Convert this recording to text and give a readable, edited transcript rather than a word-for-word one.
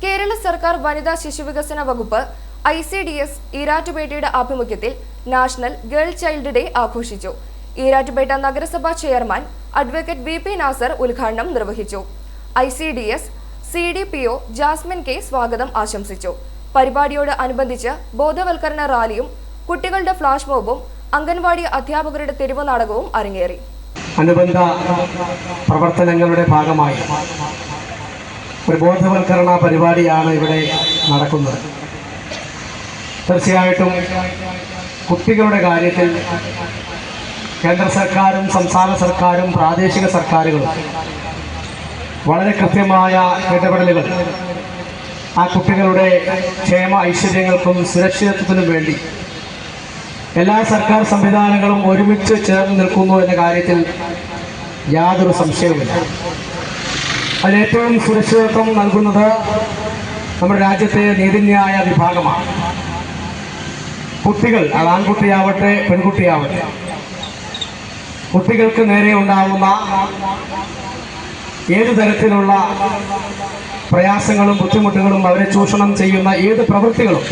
കേരള സർക്കാർ വനിതാ ശിശുവികസന വകുപ്പ് ICDS ഈരാറ്റുപേട്ടയുടെ ആഭിമുഖ്യത്തിൽ നാഷണൽ ഗേൾ ചൈൽഡ് ഡേ ആഘോഷിച്ചു. ഈരാറ്റുപേട്ട നഗരസഭാ ചെയർമാൻ അഡ്വക്കേറ്റ് VP നാസർ ഉദ്ഘാടനം നിർവഹിച്ചു. ICDS CDPO ജാസ്മിൻ K സ്വാഗതം ആശംസിച്ചു. പരിപാടിയോട് അനുബന്ധിച്ച് ബോധവൽക്കരണ റാലിയും കുട്ടികളുടെ ഫ്ലാഷ് മോബും അംഗൻവാടി അധ്യാപകരുടെ തെരുവ് നാടകവും അരങ്ങേറി. അനുബന്ധ പ്രവർത്തനങ്ങളുടെ ഭാഗമായി ഒരു ബോധവൽക്കരണ പരിപാടിയാണ് ഇവിടെ നടക്കുന്നത്. തീർച്ചയായിട്ടും കുട്ടികളുടെ കാര്യത്തിൽ കേന്ദ്ര സർക്കാരും സംസ്ഥാന സർക്കാരും പ്രാദേശിക സർക്കാരുകളും വളരെ കൃത്യമായ ഇടപെടലുകൾ ആ കുട്ടികളുടെ ക്ഷേമ ഐശ്വര്യങ്ങൾക്കും സുരക്ഷിതത്വത്തിനും വേണ്ടി എല്ലാ സർക്കാർ സംവിധാനങ്ങളും ഒരുമിച്ച് ചേർന്ന് നിൽക്കുന്നു എന്ന കാര്യത്തിൽ യാതൊരു സംശയവുമില്ല. അതിലേറ്റവും സുരക്ഷിതത്വം നൽകുന്നത് നമ്മുടെ രാജ്യത്തെ നീതിന്യായ വിഭാഗമാണ്. കുട്ടികൾ, അത് ആൺകുട്ടിയാവട്ടെ പെൺകുട്ടിയാവട്ടെ, കുട്ടികൾക്ക് നേരെ ഉണ്ടാവുന്ന ഏത് തരത്തിലുള്ള പ്രയാസങ്ങളും ബുദ്ധിമുട്ടുകളും അവരെ ചൂഷണം ചെയ്യുന്ന ഏത് പ്രവൃത്തികളും